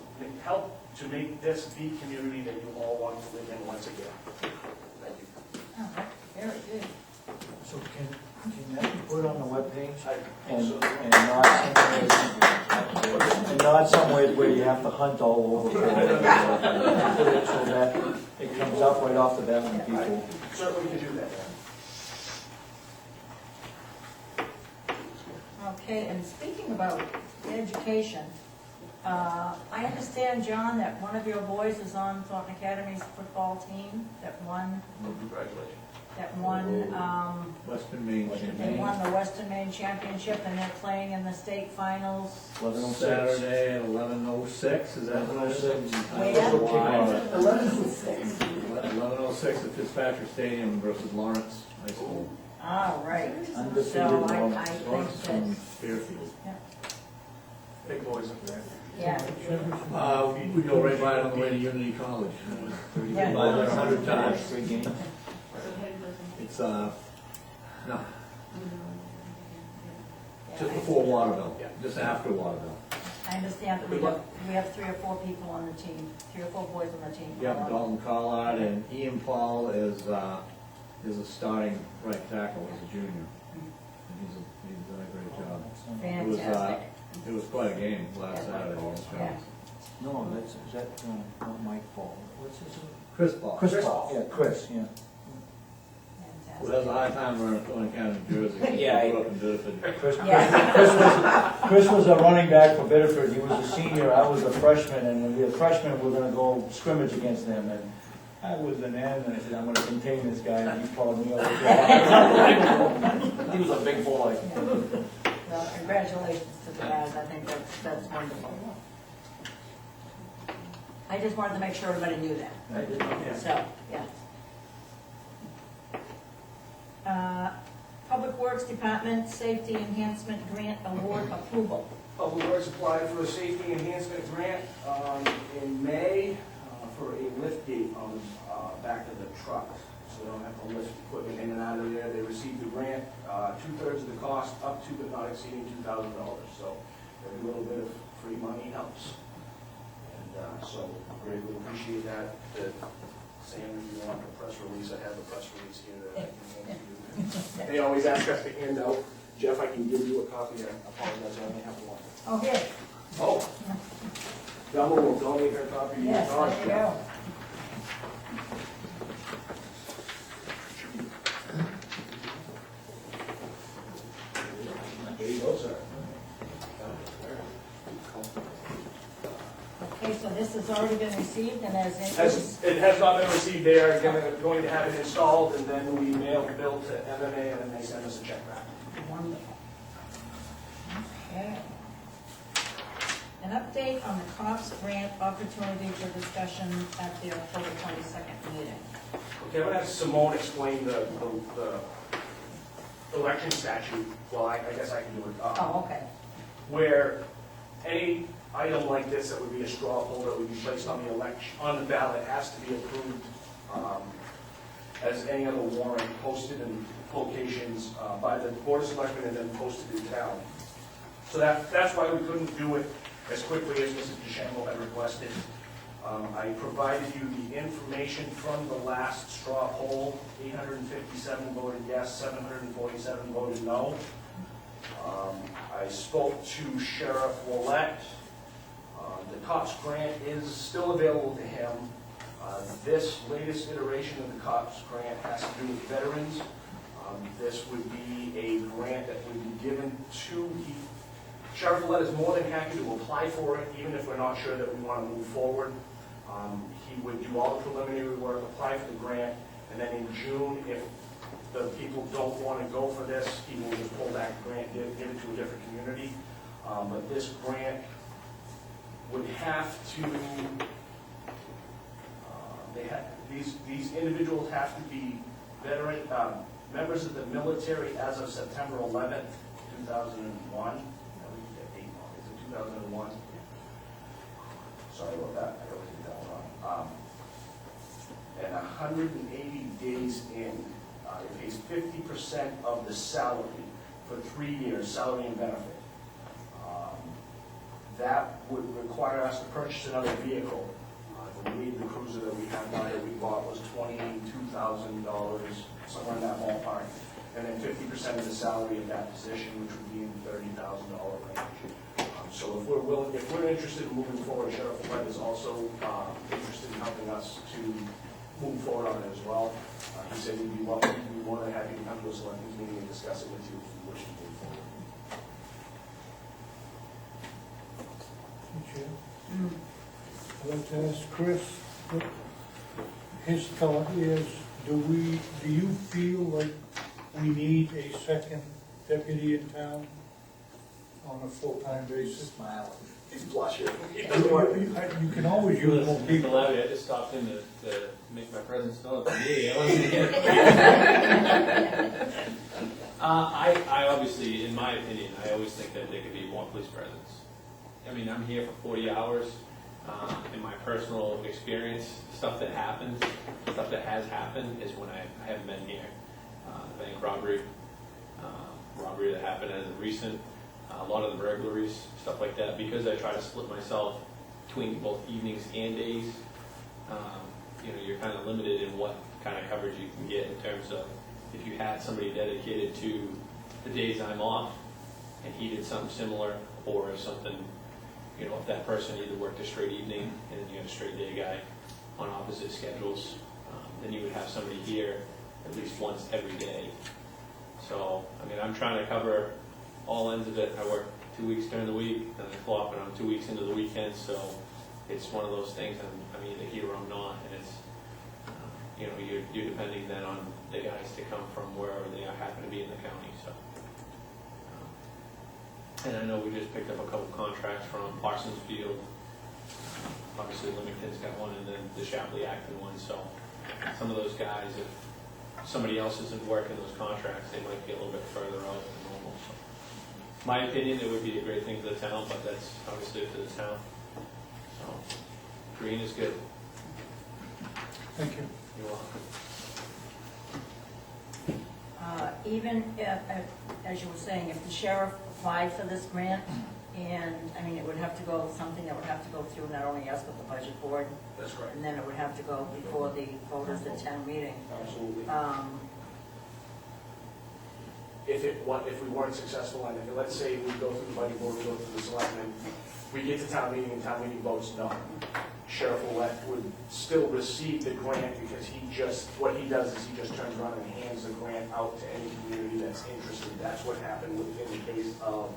help to make this the community that you all want to live in once again. Thank you. Oh, very good. So can that be put on the webpage? And so, And not somewhere where you have to hunt all over for it. Put it so that it comes up right off the bat when people. certainly can do that. Okay, and speaking about education, I understand, John, that one of your boys is on Thornton Academy's football team that won, Congratulations. Western Maine. they won the Western Maine Championship, and they're playing in the state finals. Saturday at 11:06, is that what it is? 11:06 at Fitzpatrick Stadium versus Lawrence High School. All right. Undefeated So I Lawrence think from that, Fairfield. Big boys up there. yeah. We go right by it on the way to Unity College. Yeah. By there 100 times. 3 games. It's, no, just before Waterville, just after Waterville. I understand that we have 3 or 4 people on the team, 3 or 4 boys on the team. Yep, Dalton Collard and Ian Paul is a starting right tackle as a junior. And he's done a great job. Fantastic. It was quite a game last Saturday. Yeah. No, is that not Mike Paul? What's his name? Chris Paul. Chris Paul, yeah, Chris, yeah. Well, that was a high time running Thornton County, New Jersey. Yeah, Grew up in Bedford. Chris was a running back for Bedford. He was a senior, I was a freshman, and when we were freshmen, we were gonna go scrimmage against them, and I was an end, and I said, I'm gonna contain this guy, and he called me over. He was a big boy. Well, congratulations to the guys, I think that's wonderful. I just wanted to make sure everybody knew that. I did not, yeah. So, yeah. Public Works Department Safety Enhancement Grant Award Approval. Public Works applied for a safety enhancement grant in May for a lift gate on the back of the truck. So they don't have to lift equipment in and out of there. They received the grant, 2/3 of the cost, up to but not exceeding $2,000. So every little bit of free money helps. And so greatly appreciate that. Sam, if you want a press release, I have a press release here that I can hand to you. They always ask us to hand out. Jeff, I can give you a copy. I apologize, I only have one. Oh, here. Oh. Double will donate her copy to your Yes, cause, there you Jeff. go. There you go, sir. Okay, so this has already been received and It has not been received. They are going to have it installed, and then we mail the bill to MMA, and then they send us a check back. Wonderful. Okay. an update on the COPS grant opportunity for discussion at the October 22nd meeting. Okay, I'm gonna have Simone explain the election statute. Well, I guess I can do it. Oh, okay. Where any item like this that would be a straw poll that would be placed on the ballot has to be approved as any other warrant posted in locations by the Board of Selectmen and then posted in town. So that's why we couldn't do it as quickly as Mrs. DeShango had requested. I provided you the information from the last straw poll. 857 voted yes, 747 voted no. I spoke to Sheriff Willett. The COPS grant is still available to him. This latest iteration of the COPS grant has to do with veterans. This would be a grant that would be given to Sheriff Willett is more than happy to apply for it, even if we're not sure that we want to move forward. He would do all the preliminary work, apply for the grant, and then in June, if the people don't want to go for this, he will just pull that grant, give it to a different community. But this grant would have to, these individuals have to be veteran, members of the military as of September 11th, 2001. Is it 2001? Sorry about that, I always get that one wrong. And 180 days in, it pays 50% of the salary for 3 years, salary and benefit. That would require us to purchase another vehicle. I believe the cruiser that we have now that we bought was $22,000, somewhere in that ballpark. And then 50% of the salary of that position, which would be in the $30,000 range. So if we're interested in moving forward, Sheriff Willett is also interested in helping us to move forward on it as well. He said he'd be more than happy to come to a selectmen's meeting and discuss it with you if you wish to move forward. Chair. I'd like to ask Chris what his thought is. Do you feel like we need a second deputy in town on a full-time basis? Smile. He's blushing. You can always use more people. I just stopped in to make my presence known at the meeting. I wasn't here. I obviously, in my opinion, I always think that there could be more police presence. I mean, I'm here for 40 hours. In my personal experience, stuff that happens, stuff that has happened is when I haven't been here. The bank robbery that happened as of recent, a lot of the burglaries, stuff like that, because I try to split myself between both evenings and days. You're kind of limited in what kind of coverage you can get in terms of if you had somebody dedicated to the days I'm off and he did something similar, or if something, if that person either worked a straight evening and then you had a straight day guy on opposite schedules, then you would have somebody here at least once every day. So, I mean, I'm trying to cover all ends of it. I work 2 weeks during the week, and I flop, and I'm 2 weeks into the weekend, so it's one of those things, I'm either here or I'm not, and it's, you're depending then on the guys to come from wherever they happen to be in the county, so. And I know we just picked up a couple contracts from Parsons Field. Obviously, Leamington's got one, and then the Shapley-Acton one, so some of those guys, if somebody else isn't working those contracts, they might be a little bit further out than normal, so. My opinion, it would be a great thing for the town, but that's obviously up to the town. So, green is good. Thank you. You're welcome. Even if, as you were saying, if the sheriff applied for this grant, and, I mean, it would have to go, something that would have to go through not only us, but the budget board, That's correct. and then it would have to go before the voters at town meeting. Absolutely. If we weren't successful, and if, let's say we go through the budget board, we go through the selectmen, we get to town meeting and town meeting votes no. Sheriff Willett would still receive the grant because what he does is he just turns around and hands the grant out to any community that's interested. That's what happened in the case of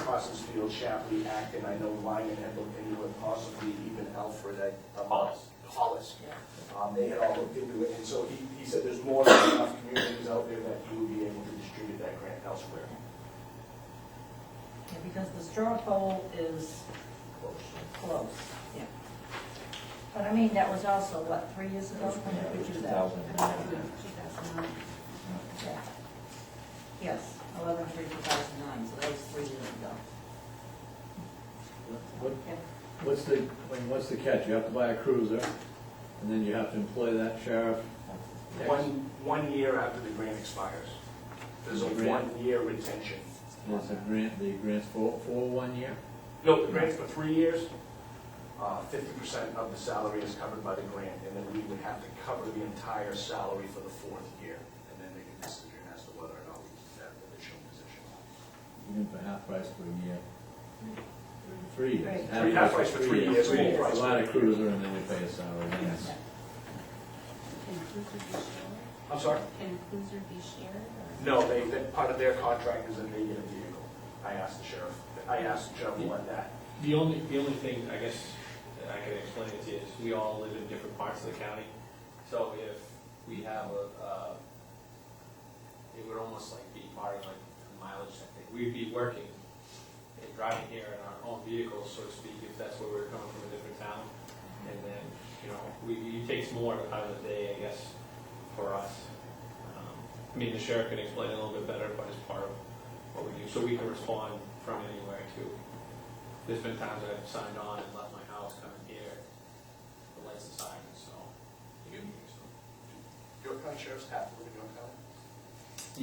Parsons Field, Shapley, Acton. I know Lyman had looked into it, possibly even Alfred Hollis. They had all looked into it, and so he said there's more than enough communities out there that he would be able to distribute that grant elsewhere. Yeah, because the straw poll is close, yeah. But I mean, that was also, what, 3 years ago? When did we do that? 2009. Yeah. Yes, 11/3/2009, so that was 3 years ago. Yeah. What's the catch? You have to buy a cruiser, and then you have to employ that sheriff? One year after the grant expires. There's a Grant. 1-year retention. There's a grant, the grant's for 1 year? No, the grant's for 3 years. 50% of the salary is covered by the grant, and then we would have to cover the entire salary for the 4th year, and then make a decision as to whether or not we keep that additional position. Even for half price for a year? 3 years. Right. Half price for 3 years, full price. Buy a cruiser and then we pay a salary. Yes. Can a cruiser be shared? I'm sorry? Can a cruiser be shared? Or? No, part of their contract is that they get a vehicle. I asked the sheriff what that. The only thing, I guess, that I can explain it to you is we all live in different parts of the county. So if we have it would almost like be part of like a mileage thing. We'd be working and driving here in our own vehicles, so to speak, if that's where we're coming from a different town. And then, it takes more out of the day, I guess, for us. I mean, the sheriff can explain it a little bit better, but it's part of what we do. So we can respond from anywhere too. There's been times that I've signed on and left my house coming here, the lights and sirens, so. York County Sheriff's have to live in York County?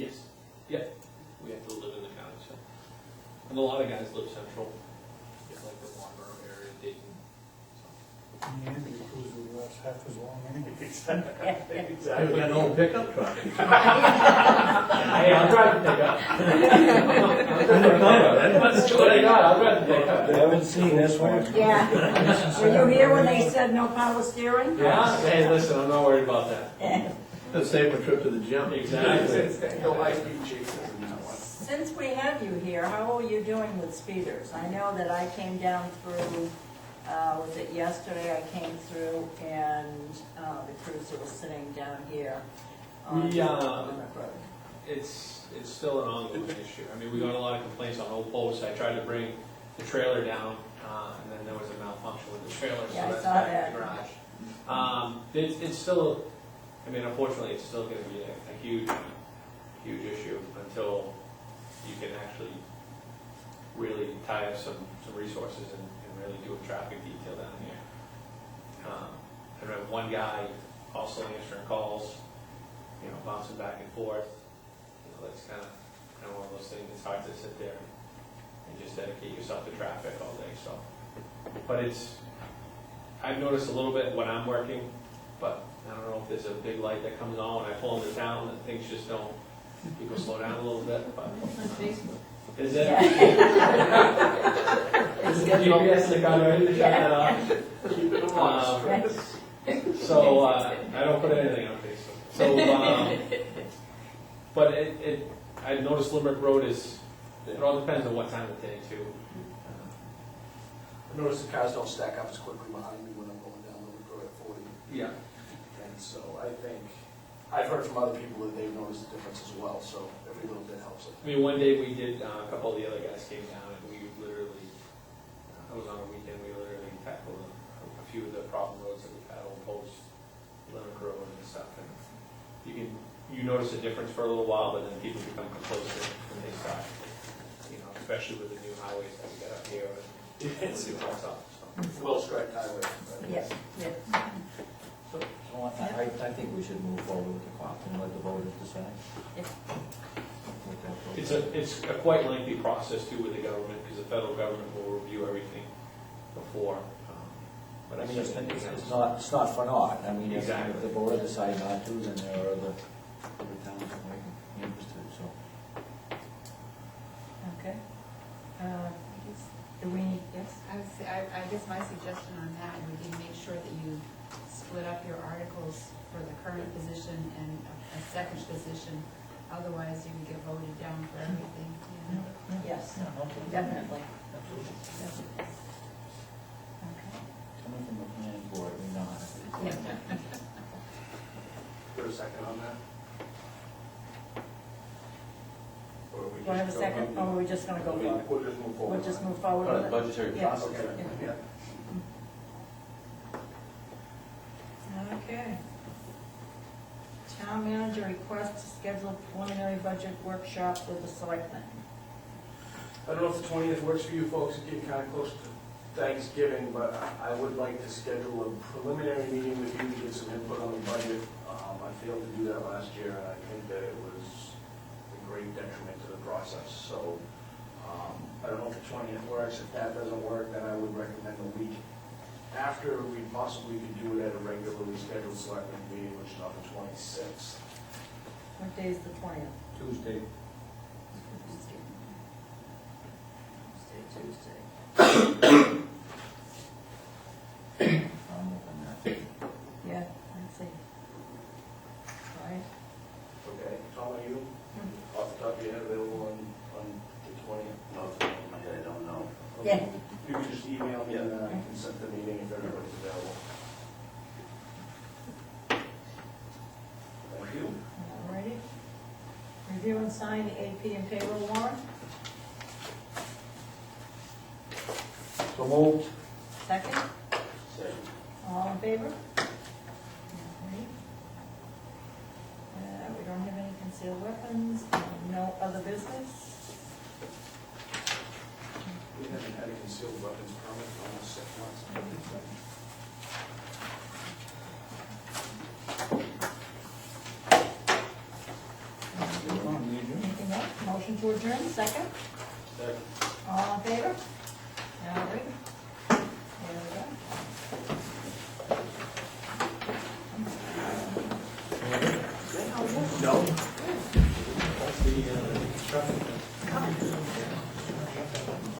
Yes. Yeah, we have to live in the county, so. And a lot of guys live central, like the Waterboro area, Dayton. And the cruiser will last half as long anyway. Hey, we got an old pickup truck. Hey, I'll drive the pickup. That's what I got, I'll drive the pickup. I haven't seen this one. Yeah. Were you here when they said no power steering? Yeah, hey, listen, I'm not worried about that. Let's save a trip to the gym. Exactly. No high-speed chases and that one. Since we have you here, how are you doing with speeders? I know that I came down through, was it yesterday I came through and the cruiser was sitting down here on Yeah. Limerick Road. It's still an ongoing issue. I mean, we got a lot of complaints on old posts. I tried to bring the trailer down, and then there was a malfunction with the trailer, so Yeah, I that's saw back that. in the garage. It's still, I mean, unfortunately, it's still gonna be a huge issue until you can actually really tie up some resources and really do a traffic detail down here. I remember one guy also answering calls, bouncing back and forth. That's kind of one of those things. It's hard to sit there and just dedicate yourself to traffic all day. So, but I've noticed a little bit when I'm working, but I don't know if there's a big light that comes on when I pull into town and things just don't. People slow down a little bit. But On Facebook. is it? Is the GPS stick on ready to shut that off? Keep it on. So I don't put anything on Facebook. So, but I've noticed Limerick Road it all depends on what time of day too. I noticed the cars don't stack up as quickly behind me when I'm going down the road at 40. Yeah. And so I've heard from other people that they've noticed the difference as well, so every little bit helps it. I mean, one day we did, a couple of the other guys came down and we literally, it was on a weekend, we literally tackled a few of the problem roads that we've had, Old Post, Limerick Road and stuff. And you notice a difference for a little while, but then people become complacent when they start, especially with the new highways that we got up here. It's up, so. well-striped highway. Yes, yes. So I think we should move forward with the clock and let the voters decide. Yes. It's a quite lengthy process too with the government, because the federal government will review everything before. But I mean, it's not for naught. I mean, if the voters decide not to, then there are other towns that might be interested, so. Okay. Do we, yes? I guess my suggestion on that would be make sure that you split up your articles for the current position and a second position. Otherwise, you would get voted down for everything. Yes, Okay. definitely. Absolutely. Okay. Coming from the planning board, we know how to. Put a second on that? Or are we Do I have a second, or are we just gonna go for it? We'll just move forward. We'll just move forward with it? Budgetary Yeah. process. Okay, yeah. Okay. Town manager requests to schedule preliminary budget workshop with the selectmen. I don't know if the 20th works for you folks, it's getting kind of close to Thanksgiving, but I would like to schedule a preliminary meeting with you to get some input on the budget. I failed to do that last year, and I think that it was a great detriment to the process, so I don't know if the 20th works. If that doesn't work, then I would recommend a week after we possibly could do it at a regularly scheduled selectmen meeting, which is on the 26th. What day is the 20th? Tuesday. Tuesday. I'm open that. Yeah, let's see. Right? Okay, Tom, are you off the top of your head available on the 20th? No, off the top of my head, I don't know. Yeah. If you could just email me and then I can set the meeting if everybody's available. Thank you. Alrighty. Review and sign the AP and payroll warrant. So moved. Second, Second. all in favor? Alright. We don't have any concealed weapons, no other business. We haven't had a concealed weapons permit for almost 6 months. Anything else? Motion to adjourn, second? Second.